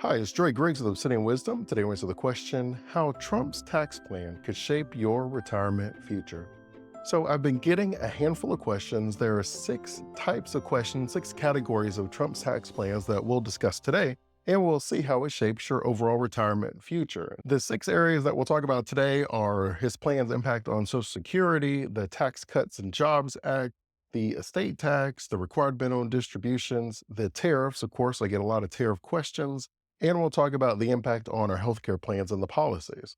Hi, it's Dre Griggs with Obsidian Wisdom. Today we answer the question, how Trump's tax plan could shape your retirement future. So I've been getting a handful of questions. There are 6 types of questions, 6 categories of Trump's tax plans that we'll discuss today, and we'll see how it shapes your overall retirement future. The 6 areas that we'll talk about today are his plan's impact on Social Security, the Tax Cuts and Jobs Act, the estate tax, the required minimum distributions, the tariffs. Of course, I get a lot of tariff questions, and we'll talk about the impact on our healthcare plans and the policies.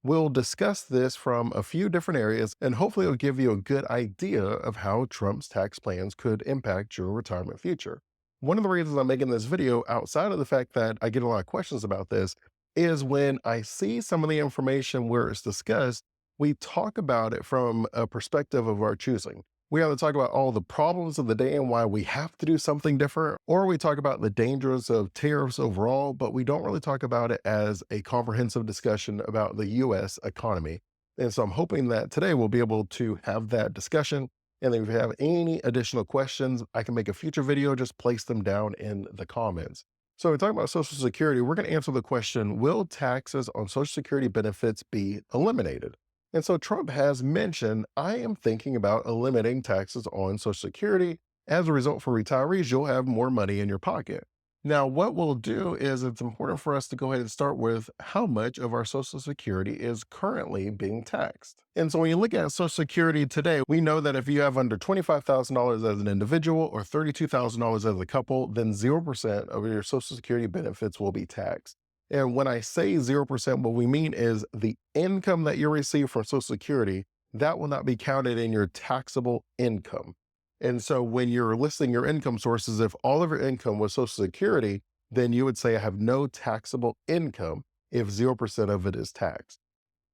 We'll discuss this from a few different areas, and hopefully it'll give you a good idea of how Trump's tax plans could impact your retirement future. One of the reasons I'm making this video, outside of the fact that I get a lot of questions about this, is when I see some of the information where it's discussed, we talk about it from a perspective of our choosing. We either talk about all the problems of the day and why we have to do something different, or we talk about the dangers of tariffs overall, but we don't really talk about it as a comprehensive discussion about the US economy. And so I'm hoping that today we'll be able to have that discussion. And then if you have any additional questions, I can make a future video, just place them down in the comments. So we're talking about Social Security. We're going to answer the question, will taxes on Social Security benefits be eliminated? And so Trump has mentioned, I am thinking about eliminating taxes on Social Security. As a result, for retirees, you'll have more money in your pocket. Now, what we'll do is it's important for us to go ahead and start with how much of our Social Security is currently being taxed. And so when you look at Social Security today, we know that if you have under $25,000 as an individual or $32,000 as a couple, then 0% of your Social Security benefits will be taxed. And when I say 0%, what we mean is the income that you receive from Social Security, that will not be counted in your taxable income. And so when you're listing your income sources, if all of your income was Social Security, then you would say I have no taxable income if 0% of it is taxed.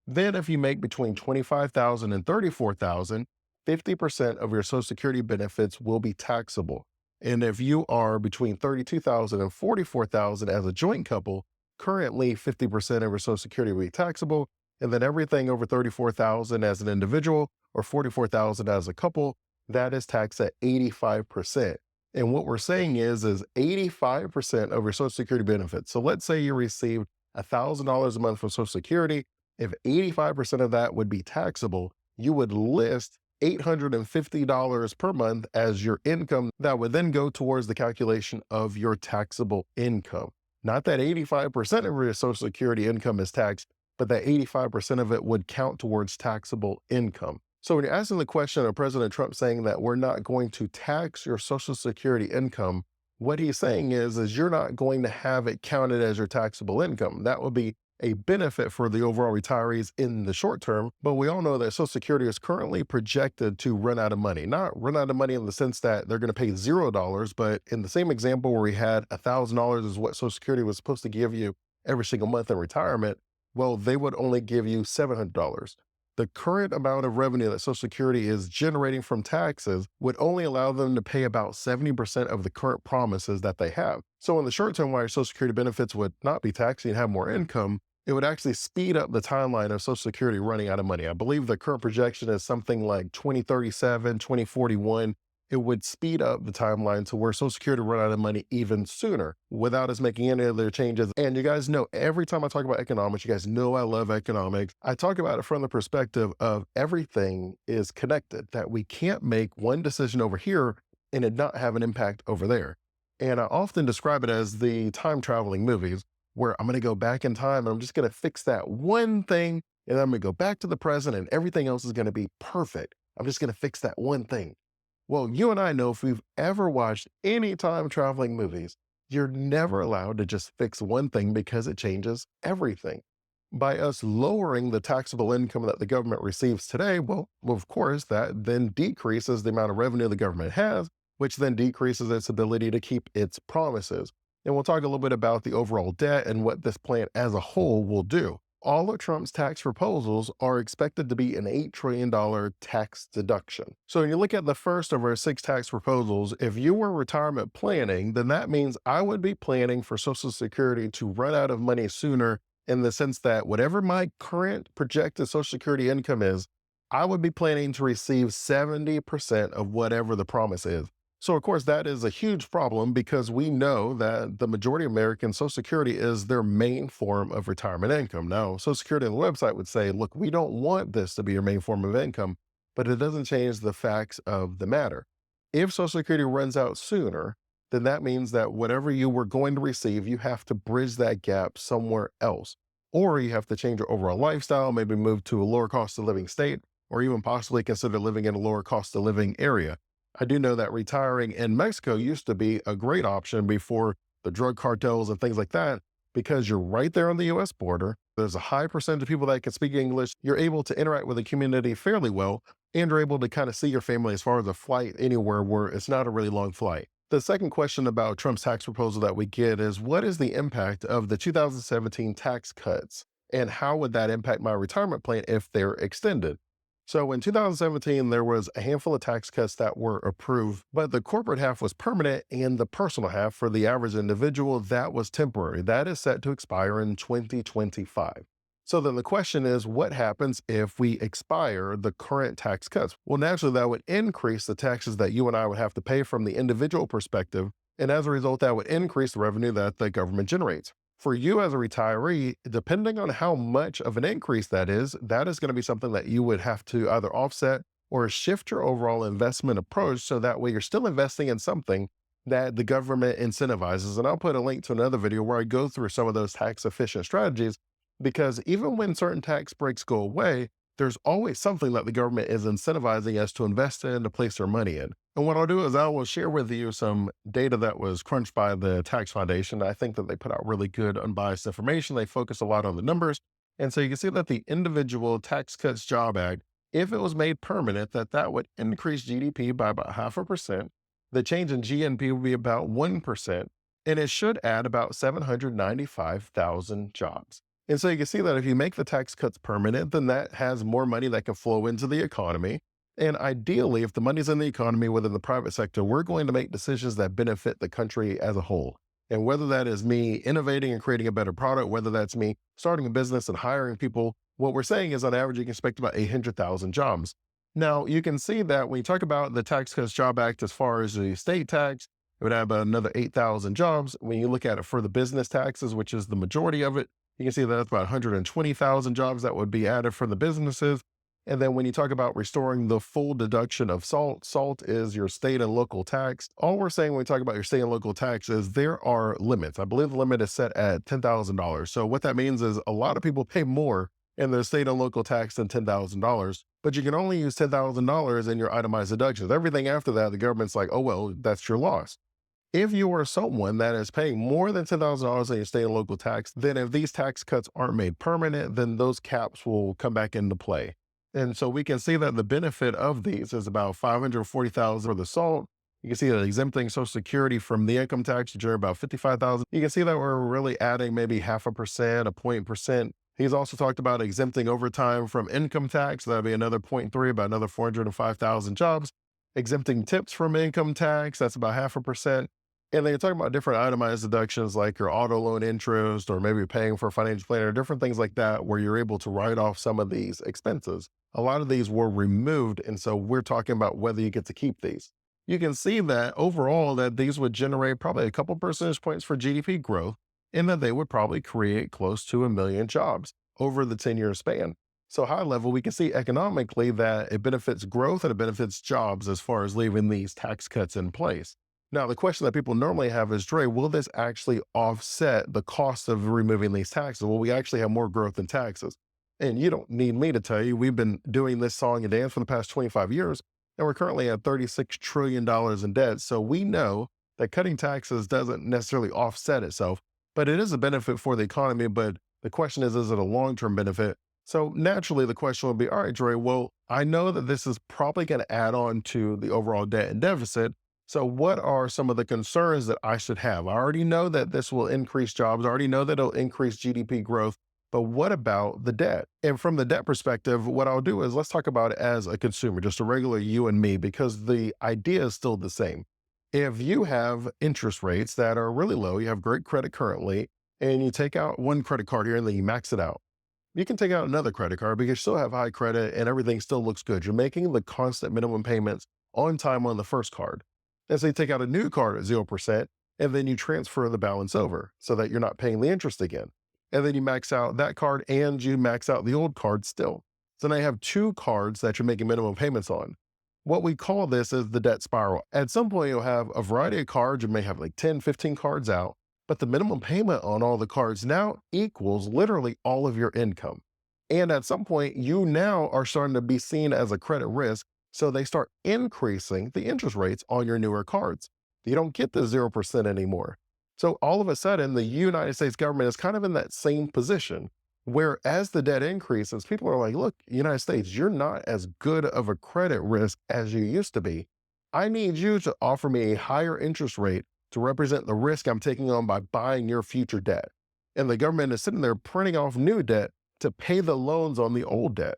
Then if you make between $25,000 and $34,000, 50% of your Social Security benefits will be taxable. And if you are between $32,000 and $44,000 as a joint couple, currently 50% of your Social Security will be taxable, and then everything over $34,000 as an individual or $44,000 as a couple, that is taxed at 85%. And what we're saying is 85% of your Social Security benefits. So let's say you received $1,000 a month from Social Security. If 85% of that would be taxable, you would list $850 per month as your income that would then go towards the calculation of your taxable income. Not that 85% of your Social Security income is taxed, but that 85% of it would count towards taxable income. So when you're asking the question of President Trump saying that we're not going to tax your Social Security income, what he's saying is you're not going to have it counted as your taxable income. That would be a benefit for the overall retirees in the short term, but we all know that Social Security is currently projected to run out of money. Not run out of money in the sense that they're going to pay $0, but in the same example where we had $1,000 is what Social Security was supposed to give you every single month in retirement, well, they would only give you $700. The current amount of revenue that Social Security is generating from taxes would only allow them to pay about 70% of the current promises that they have. So in the short term, while your Social Security benefits would not be taxed and have more income, it would actually speed up the timeline of Social Security running out of money. I believe the current projection is something like 2037, 2041. It would speed up the timeline to where Social Security run out of money even sooner without us making any other changes. And you guys know, every time I talk about economics, you guys know I love economics. I talk about it from the perspective of everything is connected, that we can't make one decision over here and it not have an impact over there. And I often describe it as the time traveling movies, where I'm going to go back in time and I'm just going to fix that one thing. And I'm going to go back to the present and everything else is going to be perfect. I'm just going to fix that one thing. Well, you and I know, if we've ever watched any time traveling movies, you're never allowed to just fix one thing because it changes everything. By us lowering the taxable income that the government receives today, well, of course, that then decreases the amount of revenue the government has, which then decreases its ability to keep its promises. And we'll talk a little bit about the overall debt and what this plan as a whole will do. All of Trump's tax proposals are expected to be an $8 trillion tax deduction. So when you look at the first of our 6 tax proposals, if you were retirement planning, then that means I would be planning for Social Security to run out of money sooner, in the sense that whatever my current projected Social Security income is, I would be planning to receive 70% of whatever the promise is. So, of course, that is a huge problem because we know that the majority of Americans, Social Security is their main form of retirement income. Now, Social Security on the website would say, look, we don't want this to be your main form of income, but it doesn't change the facts of the matter. If Social Security runs out sooner, then that means that whatever you were going to receive, you have to bridge that gap somewhere else. Or you have to change your overall lifestyle, maybe move to a lower cost of living state, or even possibly consider living in a lower cost of living area. I do know that retiring in Mexico used to be a great option before the drug cartels and things like that, because you're right there on the US border. There's a high percentage of people that can speak English. You're able to interact with the community fairly well, and you're able to kind of see your family as far as a flight anywhere where it's not a really long flight. The second question about Trump's tax proposal that we get is, what is the impact of the 2017 tax cuts? And how would that impact my retirement plan if they're extended? So in 2017, there was a handful of tax cuts that were approved, but the corporate half was permanent and the personal half for the average individual, that was temporary. That is set to expire in 2025. So then the question is, what happens if we expire the current tax cuts? Well, naturally, that would increase the taxes that you and I would have to pay from the individual perspective. And as a result, that would increase the revenue that the government generates. For you as a retiree, depending on how much of an increase that is going to be something that you would have to either offset or shift your overall investment approach so that way you're still investing in something that the government incentivizes. And I'll put a link to another video where I go through some of those tax efficient strategies, because even when certain tax breaks go away, there's always something that the government is incentivizing us to invest in, to place their money in. And what I'll do is I will share with you some data that was crunched by the Tax Foundation. I think that they put out really good, unbiased information. They focus a lot on the numbers. And so you can see that the individual Tax Cuts Job Act, if it was made permanent, that would increase GDP by about 0.5%. The change in GNP would be about 1%, and it should add about 795,000 jobs. And so you can see that if you make the tax cuts permanent, then that has more money that can flow into the economy. And ideally, if the money's in the economy within the private sector, we're going to make decisions that benefit the country as a whole. And whether that is me innovating and creating a better product, whether that's me starting a business and hiring people, what we're saying is on average, you can expect about 800,000 jobs. Now, you can see that when you talk about the Tax Cuts Job Act, as far as the state tax, it would add about another 8,000 jobs. When you look at it for the business taxes, which is the majority of it, you can see that that's about 120,000 jobs that would be added for the businesses. And then when you talk about restoring the full deduction of salt, salt is your state and local tax. All we're saying when we talk about your state and local tax is there are limits. I believe the limit is set at $10,000. So what that means is a lot of people pay more in their state and local tax than $10,000, but you can only use $10,000 in your itemized deductions. Everything after that, the government's like, oh, well, that's your loss. If you are someone that is paying more than $10,000 in your state and local tax, then if these tax cuts aren't made permanent, then those caps will come back into play. And so we can see that the benefit of these is about 540,000 for the salt. You can see that exempting Social Security from the income tax, you generate about 55,000. You can see that we're really adding maybe 0.5%, a point percent. He's also talked about exempting overtime from income tax. That'd be another 0.3, about another 405,000 jobs. Exempting tips from income tax, that's about 0.5%. And then you're talking about different itemized deductions like your auto loan interest, or maybe paying for a financial planner, different things like that, where you're able to write off some of these expenses. A lot of these were removed. And so we're talking about whether you get to keep these. You can see that overall that these would generate probably a couple percentage points for GDP growth, and that they would probably create close to 1 million jobs over the 10-year span. So high level, we can see economically that it benefits growth and it benefits jobs as far as leaving these tax cuts in place. Now, the question that people normally have is, Dre, will this actually offset the cost of removing these taxes? Will we actually have more growth in taxes? And you don't need me to tell you, we've been doing this song and dance for the past 25 years, and we're currently at $36 trillion in debt. So we know that cutting taxes doesn't necessarily offset itself, but it is a benefit for the economy. But the question is it a long-term benefit? So naturally, the question will be, all right, Dre, well, I know that this is probably going to add on to the overall debt and deficit. So what are some of the concerns that I should have? I already know that this will increase jobs. I already know that it'll increase GDP growth, but what about the debt? And from the debt perspective, what I'll do is let's talk about it as a consumer, just a regular you and me, because the idea is still the same. If you have interest rates that are really low, you have great credit currently, and you take out one credit card here and then you max it out. You can take out another credit card because you still have high credit and everything still looks good. You're making the constant minimum payments on time on the first card. And so you take out a new card at 0%, and then you transfer the balance over so that you're not paying the interest again. And then you max out that card and you max out the old card still. So now you have two cards that you're making minimum payments on. What we call this is the debt spiral. At some point, you'll have a variety of cards. You may have like 10, 15 cards out, but the minimum payment on all the cards now equals literally all of your income. And at some point, you now are starting to be seen as a credit risk. So they start increasing the interest rates on your newer cards. You don't get the 0% anymore. So all of a sudden, the United States government is kind of in that same position where as the debt increases, people are like, look, United States, you're not as good of a credit risk as you used to be. I need you to offer me a higher interest rate to represent the risk I'm taking on by buying your future debt. And the government is sitting there printing off new debt to pay the loans on the old debt.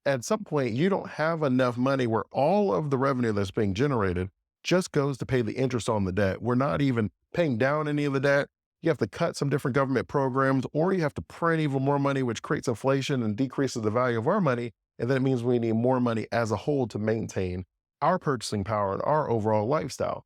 At some point, you don't have enough money where all of the revenue that's being generated just goes to pay the interest on the debt. We're not even paying down any of the debt. You have to cut some different government programs, or you have to print even more money, which creates inflation and decreases the value of our money. And then it means we need more money as a whole to maintain our purchasing power and our overall lifestyle.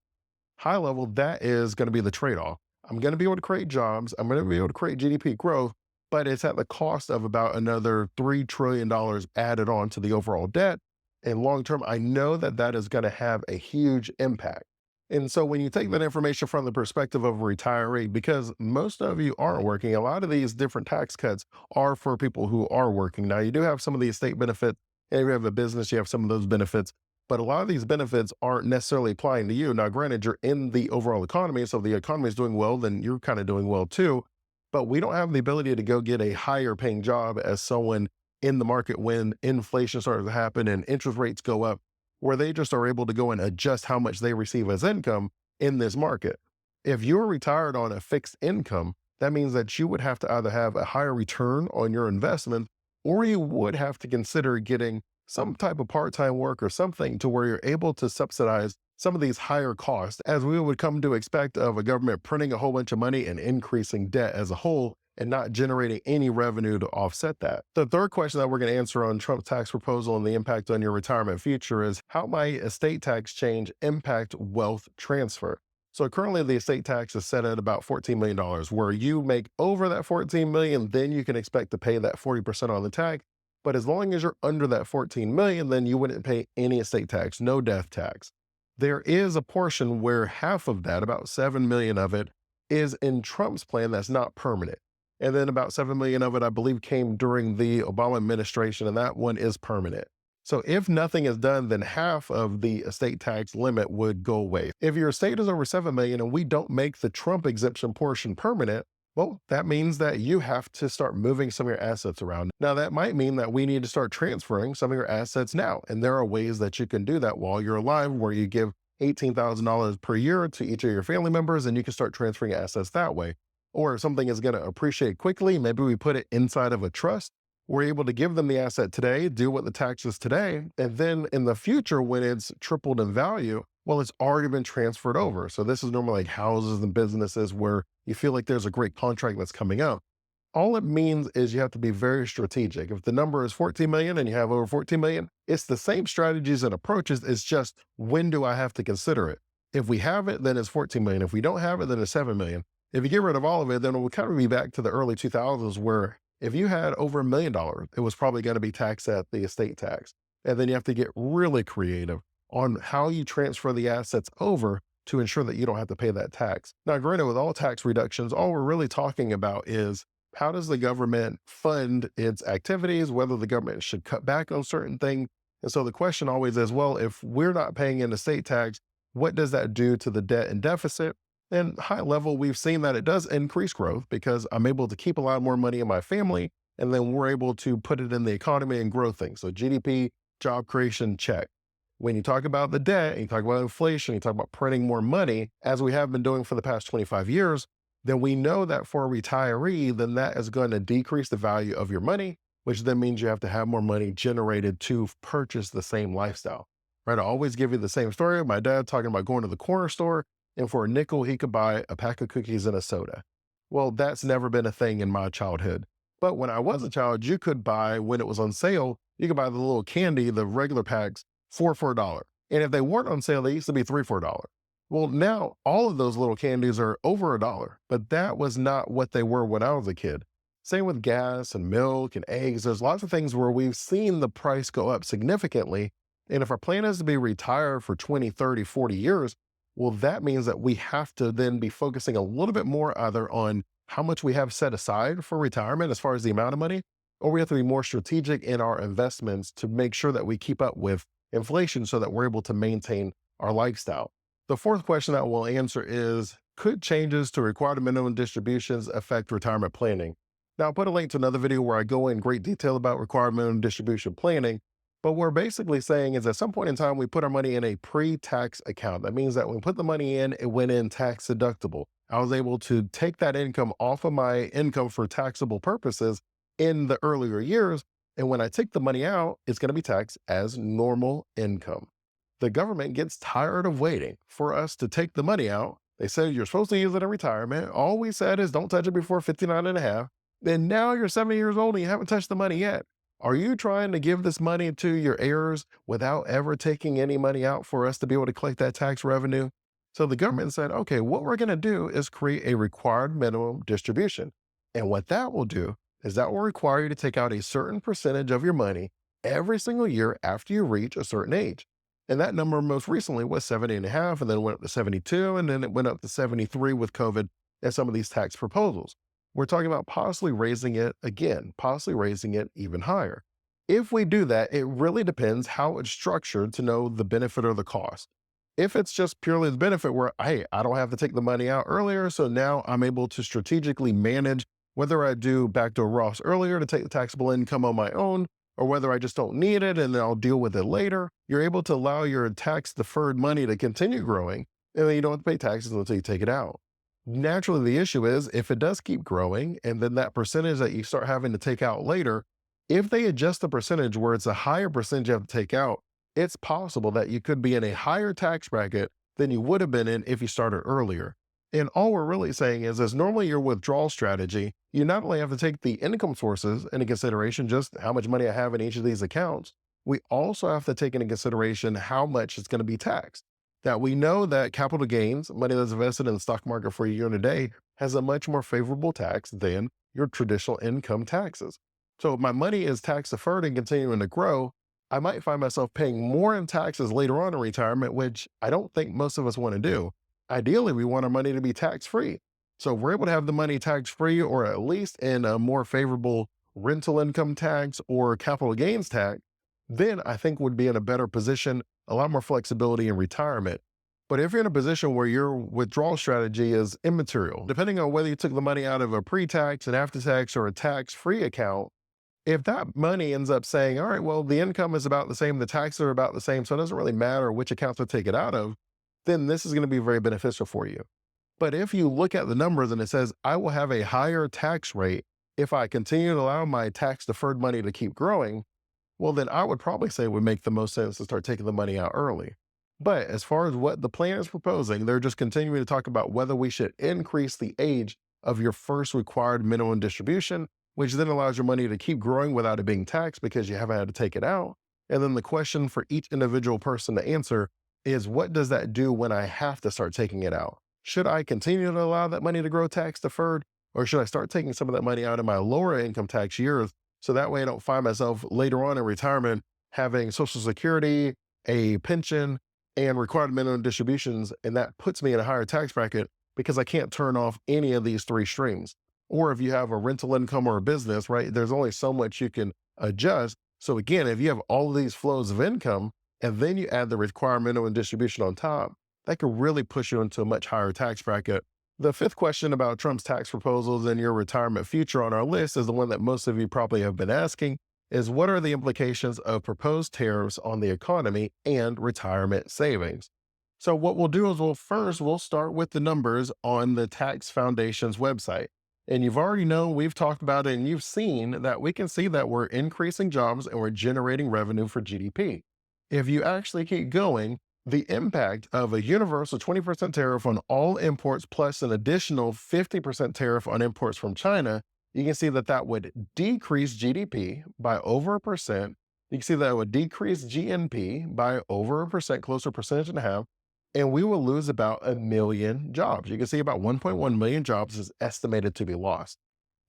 High level, that is going to be the trade-off. I'm going to be able to create jobs. I'm going to be able to create GDP growth, but it's at the cost of about another $3 trillion added on to the overall debt. And long term, I know that that is going to have a huge impact. And so when you take that information from the perspective of a retiree, because most of you aren't working, a lot of these different tax cuts are for people who are working. Now, you do have some of the estate benefits, and if you have a business, you have some of those benefits, but a lot of these benefits aren't necessarily applying to you. Now, granted, you're in the overall economy, so if the economy is doing well, then you're kind of doing well too. But we don't have the ability to go get a higher paying job as someone in the market when inflation starts to happen and interest rates go up, where they just are able to go and adjust how much they receive as income in this market. If you're retired on a fixed income, that means that you would have to either have a higher return on your investment, or you would have to consider getting some type of part-time work or something to where you're able to subsidize some of these higher costs, as we would come to expect of a government printing a whole bunch of money and increasing debt as a whole and not generating any revenue to offset that. The third question that we're going to answer on Trump's tax proposal and the impact on your retirement future is, how might estate tax change impact wealth transfer? So currently the estate tax is set at about $14 million, where you make over that $14 million, then you can expect to pay that 40% on the tax. But as long as you're under that $14 million, then you wouldn't pay any estate tax, no death tax. There is a portion where half of that, about 7 million of it, is in Trump's plan that's not permanent. And then about 7 million of it, I believe, came during the Obama administration, and that one is permanent. So if nothing is done, then half of the estate tax limit would go away. If your estate is over 7 million and we don't make the Trump exemption portion permanent, well, that means that you have to start moving some of your assets around. Now, that might mean that we need to start transferring some of your assets now. And there are ways that you can do that while you're alive, where you give $18,000 per year to each of your family members, and you can start transferring assets that way. Or if something is going to appreciate quickly, maybe we put it inside of a trust. We're able to give them the asset today, deal with the taxes today, and then in the future, when it's tripled in value, well, it's already been transferred over. So this is normally like houses and businesses where you feel like there's a great contract that's coming up. All it means is you have to be very strategic. If the number is 14 million and you have over 14 million, it's the same strategies and approaches. It's just, when do I have to consider it? If we have it, then it's 14 million. If we don't have it, then it's 7 million. If you get rid of all of it, then it will kind of be back to the early 2000s, where if you had over $1 million, it was probably going to be taxed at the estate tax. And then you have to get really creative on how you transfer the assets over to ensure that you don't have to pay that tax. Now, granted, with all tax reductions, all we're really talking about is, how does the government fund its activities, whether the government should cut back on certain things. And so the question always is, well, if we're not paying an estate tax, what does that do to the debt and deficit? And high level, we've seen that it does increase growth, because I'm able to keep a lot more money in my family, and then we're able to put it in the economy and grow things. So GDP, job creation, check. When you talk about the debt, and you talk about inflation, you talk about printing more money, as we have been doing for the past 25 years, then we know that for a retiree, then that is going to decrease the value of your money, which then means you have to have more money generated to purchase the same lifestyle, right? I always give you the same story. My dad talking about going to the corner store, and for a nickel, he could buy a pack of cookies and a soda. Well, that's never been a thing in my childhood. But when I was a child, you could buy, when it was on sale, you could buy the little candy, the regular packs, for $4. And if they weren't on sale, they used to be $3, $4. Well, now all of those little candies are over $1, but that was not what they were when I was a kid. Same with gas and milk and eggs. There's lots of things where we've seen the price go up significantly. And if our plan is to be retired for 20, 30, 40 years, well, that means that we have to then be focusing a little bit more either on how much we have set aside for retirement as far as the amount of money, or we have to be more strategic in our investments to make sure that we keep up with inflation so that we're able to maintain our lifestyle. The fourth question that we'll answer is, could changes to required minimum distributions affect retirement planning? Now, I'll put a link to another video where I go in great detail about required minimum distribution planning. But what we're basically saying is at some point in time, we put our money in a pre-tax account. That means that when we put the money in, it went in tax deductible. I was able to take that income off of my income for taxable purposes in the earlier years. And when I take the money out, it's going to be taxed as normal income. The government gets tired of waiting for us to take the money out. They said you're supposed to use it in retirement. All we said is don't touch it before 59 and a half. Then now you're 70 years old and you haven't touched the money yet. Are you trying to give this money to your heirs without ever taking any money out for us to be able to collect that tax revenue? So the government said, okay, what we're going to do is create a required minimum distribution. And what that will do is that will require you to take out a certain percentage of your money every single year after you reach a certain age. And that number most recently was 70 and a half, and then it went up to 72, and then it went up to 73 with COVID and some of these tax proposals. We're talking about possibly raising it again, possibly raising it even higher. If we do that, it really depends how it's structured to know the benefit or the cost. If it's just purely the benefit where, hey, I don't have to take the money out earlier, so now I'm able to strategically manage whether I do backdoor Roths earlier to take the taxable income on my own, or whether I just don't need it and then I'll deal with it later, you're able to allow your tax deferred money to continue growing, and then you don't have to pay taxes until you take it out. Naturally, the issue is if it does keep growing and then that percentage that you start having to take out later, if they adjust the percentage where it's a higher percentage you have to take out, it's possible that you could be in a higher tax bracket than you would have been in if you started earlier. And all we're really saying is normally your withdrawal strategy, you not only have to take the income sources into consideration, just how much money I have in each of these accounts, we also have to take into consideration how much it's going to be taxed. That we know that capital gains, money that's invested in the stock market for a year and a day, has a much more favorable tax than your traditional income taxes. So if my money is tax deferred and continuing to grow, I might find myself paying more in taxes later on in retirement, which I don't think most of us want to do. Ideally, we want our money to be tax-free. So if we're able to have the money tax-free or at least in a more favorable rental income tax or capital gains tax, then I think would be in a better position, a lot more flexibility in retirement. But if you're in a position where your withdrawal strategy is immaterial, depending on whether you took the money out of a pre-tax, an after-tax, or a tax-free account, if that money ends up saying, all right, well, the income is about the same, the taxes are about the same, so it doesn't really matter which accounts I take it out of, then this is going to be very beneficial for you. But if you look at the numbers and it says, I will have a higher tax rate if I continue to allow my tax deferred money to keep growing, well, then I would probably say it would make the most sense to start taking the money out early. But as far as what the plan is proposing, they're just continuing to talk about whether we should increase the age of your first required minimum distribution, which then allows your money to keep growing without it being taxed because you haven't had to take it out. And then the question for each individual person to answer is, what does that do when I have to start taking it out? Should I continue to allow that money to grow tax deferred, or should I start taking some of that money out in my lower income tax years so that way I don't find myself later on in retirement having Social Security, a pension, and required minimum distributions, and that puts me in a higher tax bracket because I can't turn off any of these three streams. Or if you have a rental income or a business, right, there's only so much you can adjust. So again, if you have all of these flows of income and then you add the required minimum distribution on top, that could really push you into a much higher tax bracket. The fifth question about Trump's tax proposals and your retirement future on our list is the one that most of you probably have been asking, is what are the implications of proposed tariffs on the economy and retirement savings? So what we'll do is we'll start with the numbers on the Tax Foundation's website. And you've already known, we've talked about it, and you've seen that we can see that we're increasing jobs and we're generating revenue for GDP. If you actually keep going, the impact of a universal 20% tariff on all imports plus an additional 50% tariff on imports from China, you can see that that would decrease GDP by over 1%. You can see that it would decrease GNP by over 1%, closer percentage and a half. and we will lose about a million jobs. You can see about 1.1 million jobs is estimated to be lost.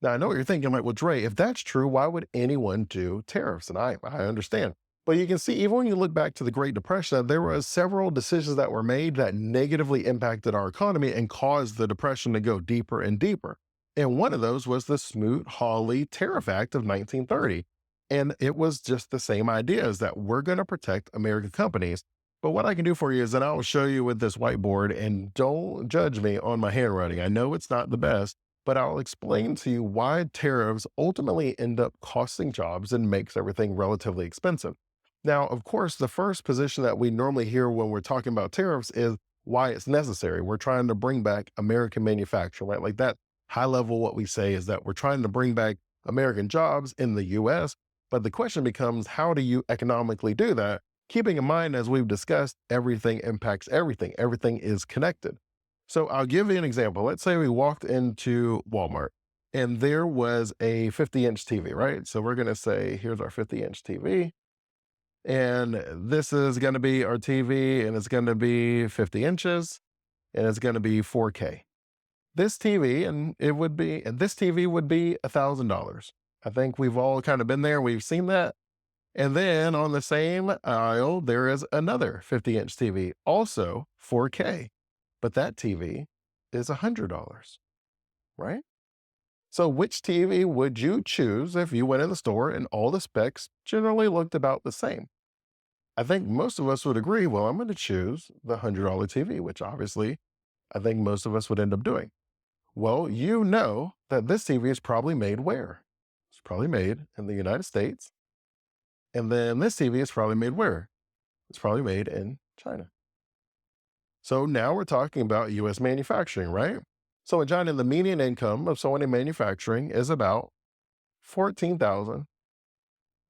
Now, I know what you're thinking, like, well, Dre, if that's true, why would anyone do tariffs? And I understand. But you can see, even when you look back to the Great Depression, there were several decisions that were made that negatively impacted our economy and caused the Depression to go deeper and deeper. And one of those was the Smoot-Hawley Tariff Act of 1930. And it was just the same idea, is that we're going to protect American companies. But what I can do for you is that I'll show you with this whiteboard, and don't judge me on my handwriting. I know it's not the best, but I'll explain to you why tariffs ultimately end up costing jobs and makes everything relatively expensive. Now, of course, the first position that we normally hear when we're talking about tariffs is why it's necessary. We're trying to bring back American manufacturing, right? Like that high level, what we say is that we're trying to bring back American jobs in the US. But the question becomes, how do you economically do that? Keeping in mind, as we've discussed, everything impacts everything. Everything is connected. So I'll give you an example. Let's say we walked into Walmart and there was a 50-inch TV, right? So we're going to say, here's our 50-inch TV. And this is going to be our TV, and it's going to be 50 inches, and it's going to be 4K. This TV, and this TV would be $1,000. I think we've all kind of been there. We've seen that. And then on the same aisle, there is another 50-inch TV, also 4K. But that TV is $100, right? So which TV would you choose if you went in the store and all the specs generally looked about the same? I think most of us would agree, well, I'm going to choose the $100 TV, which obviously I think most of us would end up doing. Well, you know that this TV is probably made where? It's probably made in the United States. And then this TV is probably made where? It's probably made in China. So now we're talking about US manufacturing, right? So in China, the median income of someone in manufacturing is about 14,000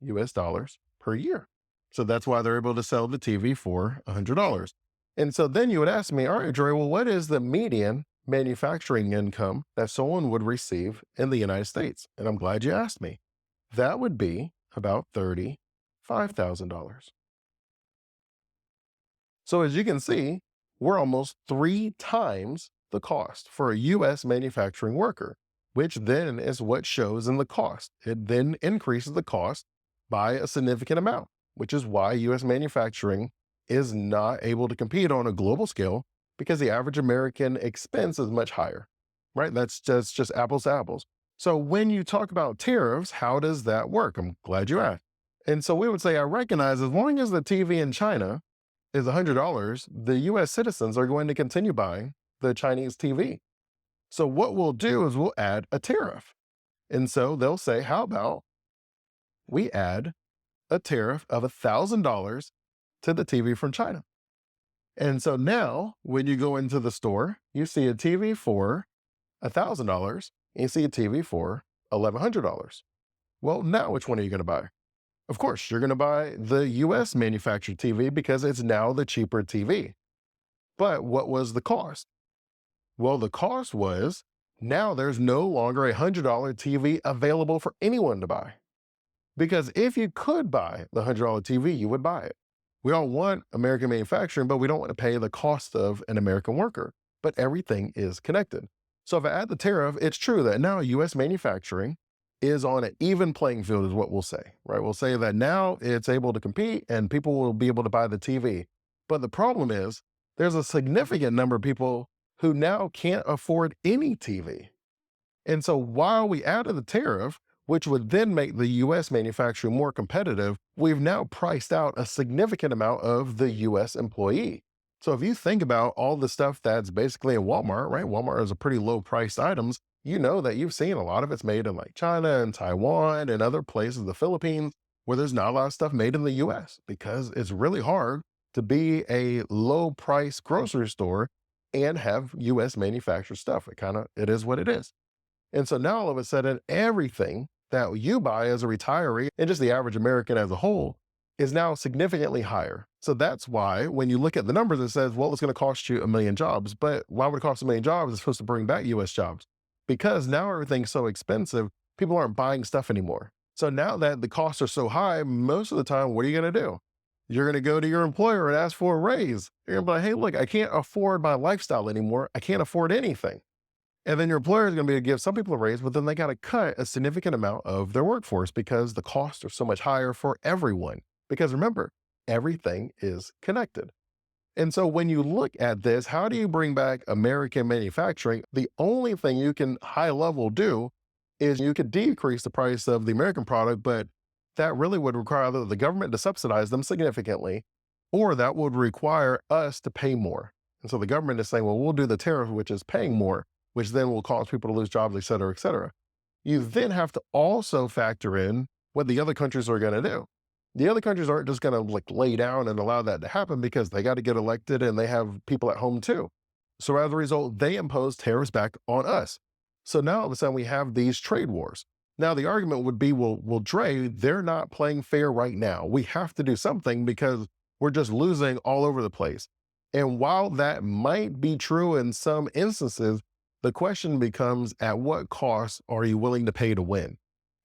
US dollars per year. So that's why they're able to sell the TV for $100. And so then you would ask me, all right, Dre, well, what is the median manufacturing income that someone would receive in the United States? And I'm glad you asked me. That would be about $35,000. So as you can see, we're almost 3 times the cost for a US manufacturing worker, which then is what shows in the cost. It then increases the cost by a significant amount, which is why US manufacturing is not able to compete on a global scale, because the average American expense is much higher, right? That's just apples to apples. So when you talk about tariffs, how does that work? I'm glad you asked. And so we would say, I recognize as long as the TV in China is $100, the US citizens are going to continue buying the Chinese TV. So what we'll do is we'll add a tariff. And so they'll say, how about we add a tariff of $1,000 to the TV from China? And so now when you go into the store, you see a TV for $1,000 and you see a TV for $1,100. Well, now which one are you going to buy? Of course, you're going to buy the US manufactured TV because it's now the cheaper TV. But what was the cost? Well, the cost was now there's no longer a $100 TV available for anyone to buy. Because if you could buy the $100 TV, you would buy it. We all want American manufacturing, but we don't want to pay the cost of an American worker. But everything is connected. So if I add the tariff, it's true that now US manufacturing is on an even playing field, is what we'll say, right? We'll say that now it's able to compete and people will be able to buy the TV. But the problem is there's a significant number of people who now can't afford any TV. And so while we added the tariff, which would then make the US manufacturing more competitive, we've now priced out a significant amount of the US employee. So if you think about all the stuff that's basically in Walmart, right? Walmart is a pretty low priced items. You know that you've seen a lot of it's made in like China and Taiwan and other places, the Philippines, where there's not a lot of stuff made in the US because it's really hard to be a low price grocery store and have US manufactured stuff. It is what it is. And so now all of a sudden, everything that you buy as a retiree and just the average American as a whole is now significantly higher. So that's why when you look at the numbers, it says, well, it's going to cost you 1 million jobs. But why would it cost 1 million jobs? It's supposed to bring back US jobs. Because now everything's so expensive, people aren't buying stuff anymore. So now that the costs are so high, most of the time, what are you going to do? You're going to go to your employer and ask for a raise. You're going to be like, hey, look, I can't afford my lifestyle anymore. I can't afford anything. And then your employer is going to be able to give some people a raise, but then they got to cut a significant amount of their workforce because the costs are so much higher for everyone. Because remember, everything is connected. And so when you look at this, how do you bring back American manufacturing? The only thing you can high level do is you could decrease the price of the American product, but that really would require either the government to subsidize them significantly, or that would require us to pay more. And so the government is saying, well, we'll do the tariff, which is paying more, which then will cause people to lose jobs, et cetera, et cetera. You then have to also factor in what the other countries are going to do. The other countries aren't just going to like lay down and allow that to happen because they got to get elected and they have people at home too. So as a result, they impose tariffs back on us. So now all of a sudden we have these trade wars. Now the argument would be, well, Dre, they're not playing fair right now. We have to do something because we're just losing all over the place. And while that might be true in some instances, the question becomes, at what cost are you willing to pay to win?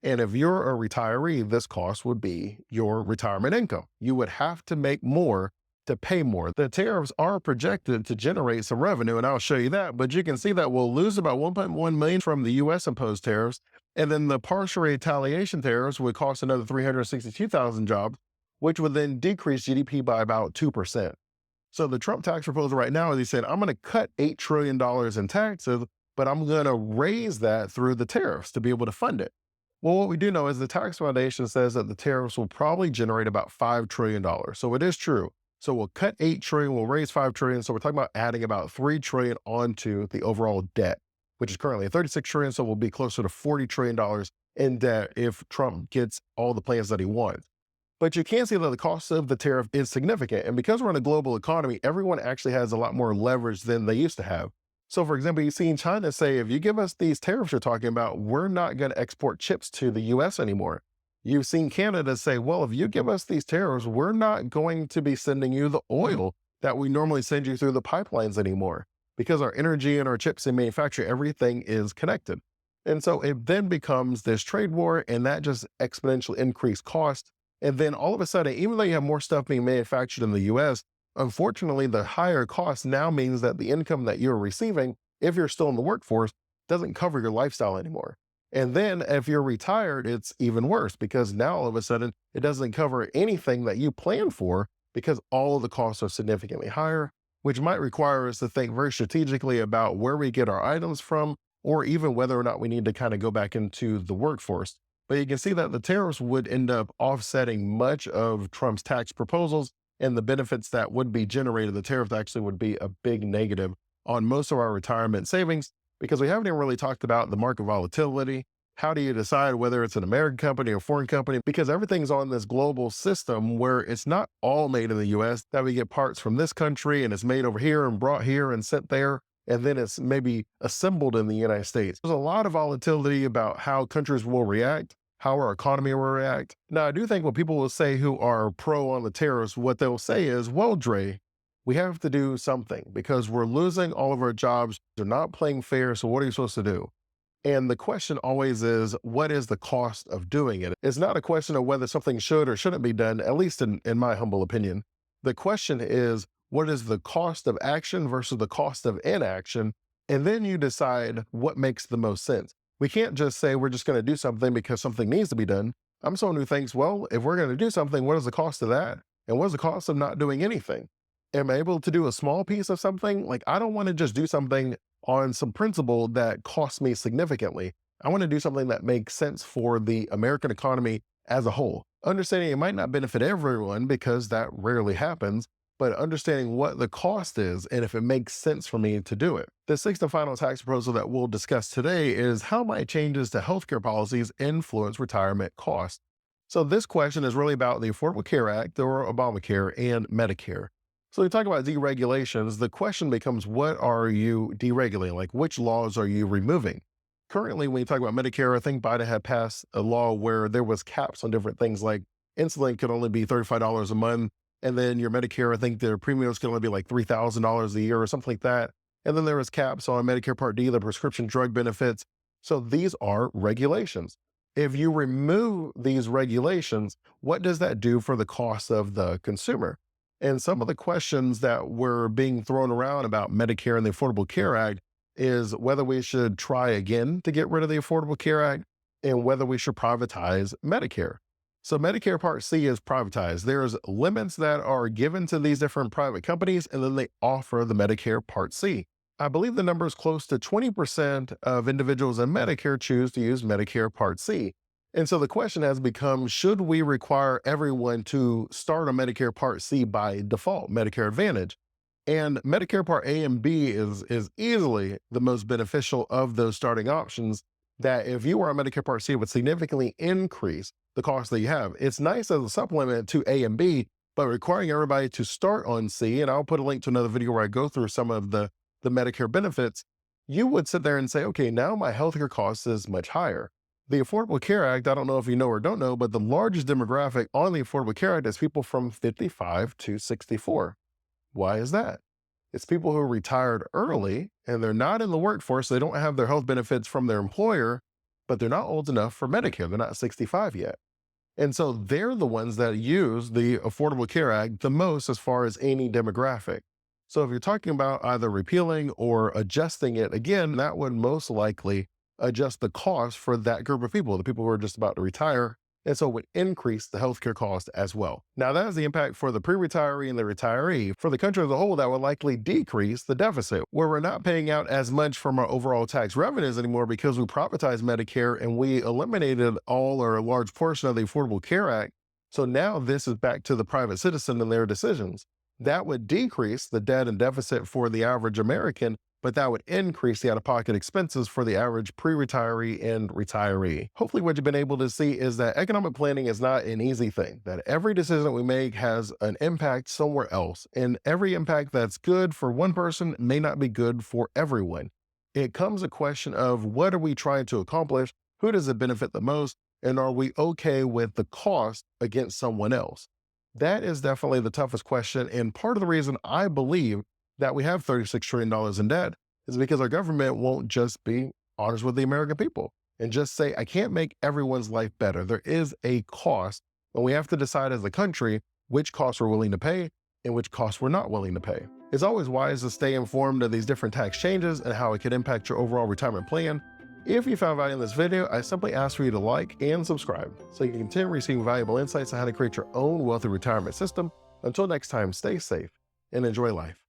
And if you're a retiree, this cost would be your retirement income. You would have to make more to pay more. The tariffs are projected to generate some revenue, and I'll show you that. But you can see that we'll lose about 1.1 million from the U.S. imposed tariffs, and then the partial retaliation tariffs would cost another 362,000 jobs, which would then decrease GDP by about 2%. So the Trump tax proposal right now is he said, I'm going to cut $8 trillion in taxes, but I'm going to raise that through the tariffs to be able to fund it. Well, what we do know is the tax foundation says that the tariffs will probably generate about $5 trillion. So it is true. So we'll cut 8 trillion, we'll raise 5 trillion. So we're talking about adding about 3 trillion onto the overall debt, which is currently at 36 trillion. So we'll be closer to $40 trillion in debt if Trump gets all the plans that he wants. But you can see that the cost of the tariff is significant. And because we're in a global economy, everyone actually has a lot more leverage than they used to have. So for example, you've seen China say, if you give us these tariffs you're talking about, we're not going to export chips to the US anymore. You've seen Canada say, well, if you give us these tariffs, we're not going to be sending you the oil that we normally send you through the pipelines anymore, because our energy and our chips and manufacturing, everything is connected. And so it then becomes this trade war, and that just exponentially increased cost. And then all of a sudden, even though you have more stuff being manufactured in the US, unfortunately, the higher cost now means that the income that you're receiving, if you're still in the workforce, doesn't cover your lifestyle anymore. And then if you're retired, it's even worse because now all of a sudden it doesn't cover anything that you planned for because all of the costs are significantly higher, which might require us to think very strategically about where we get our items from, or even whether or not we need to kind of go back into the workforce. But you can see that the tariffs would end up offsetting much of Trump's tax proposals, and the benefits that would be generated. The tariff actually would be a big negative on most of our retirement savings, because we haven't even really talked about the market volatility. How do you decide whether it's an American company or foreign company? Because everything's on this global system where it's not all made in the US, that we get parts from this country and it's made over here and brought here and sent there, and then it's maybe assembled in the United States. There's a lot of volatility about how countries will react, how our economy will react. Now, I do think what people will say who are pro on the tariffs, what they'll say is, well, Dre, we have to do something because we're losing all of our jobs. They're not playing fair. So what are you supposed to do? And the question always is, what is the cost of doing it? It's not a question of whether something should or shouldn't be done, at least in my humble opinion. The question is, what is the cost of action versus the cost of inaction? And then you decide what makes the most sense. We can't just say we're just going to do something because something needs to be done. I'm someone who thinks, well, if we're going to do something, what is the cost of that? And what is the cost of not doing anything? Am I able to do a small piece of something? Like, I don't want to just do something on some principle that costs me significantly. I want to do something that makes sense for the American economy as a whole. Understanding it might not benefit everyone because that rarely happens, but understanding what the cost is and if it makes sense for me to do it. The sixth and final tax proposal that we'll discuss today is how might changes to healthcare policies influence retirement costs. So this question is really about the Affordable Care Act, or Obamacare, and Medicare. So we talk about deregulations. The question becomes, what are you deregulating? Like, which laws are you removing? Currently, when you talk about Medicare, I think Biden had passed a law where there was caps on different things, like insulin could only be $35 a month. And then your Medicare, I think their premiums can only be like $3,000 a year or something like that. And then there was caps on Medicare Part D, the prescription drug benefits. So these are regulations. If you remove these regulations, what does that do for the cost of the consumer? And some of the questions that were being thrown around about Medicare and the Affordable Care Act is whether we should try again to get rid of the Affordable Care Act and whether we should privatize Medicare. So Medicare Part C is privatized. There's limits that are given to these different private companies, and then they offer the Medicare Part C. I believe the number is close to 20% of individuals in Medicare choose to use Medicare Part C. And so the question has become, should we require everyone to start on Medicare Part C by default, Medicare Advantage? And Medicare Part A and B is easily the most beneficial of those starting options, that if you are on Medicare Part C, it would significantly increase the cost that you have. It's nice as a supplement to A and B, but requiring everybody to start on C, and I'll put a link to another video where I go through some of the Medicare benefits, you would sit there and say, okay, now my healthcare cost is much higher. The Affordable Care Act, I don't know if you know or don't know, but the largest demographic on the Affordable Care Act is people from 55 to 64. Why is that? It's people who retired early and they're not in the workforce. They don't have their health benefits from their employer, but they're not old enough for Medicare. They're not 65 yet. And so they're the ones that use the Affordable Care Act the most as far as any demographic. So if you're talking about either repealing or adjusting it again, that would most likely adjust the cost for that group of people, the people who are just about to retire. And so it would increase the healthcare cost as well. Now, that has the impact for the pre-retiree and the retiree. For the country as a whole, that would likely decrease the deficit, where we're not paying out as much from our overall tax revenues anymore because we privatized Medicare and we eliminated all or a large portion of the Affordable Care Act. So now this is back to the private citizen and their decisions. That would decrease the debt and deficit for the average American, but that would increase the out-of-pocket expenses for the average pre-retiree and retiree. Hopefully what you've been able to see is that economic planning is not an easy thing, that every decision that we make has an impact somewhere else, and every impact that's good for one person may not be good for everyone. It comes a question of what are we trying to accomplish, who does it benefit the most, and are we okay with the cost against someone else? That is definitely the toughest question, and part of the reason I believe that we have $36 trillion in debt is because our government won't just be honest with the American people and just say, I can't make everyone's life better. There is a cost, and we have to decide as a country which costs we're willing to pay and which costs we're not willing to pay. It's always wise to stay informed of these different tax changes and how it could impact your overall retirement plan. If you found value in this video, I simply ask for you to like and subscribe so you can continue receiving valuable insights on how to create your own wealthy retirement system. Until next time, stay safe and enjoy life.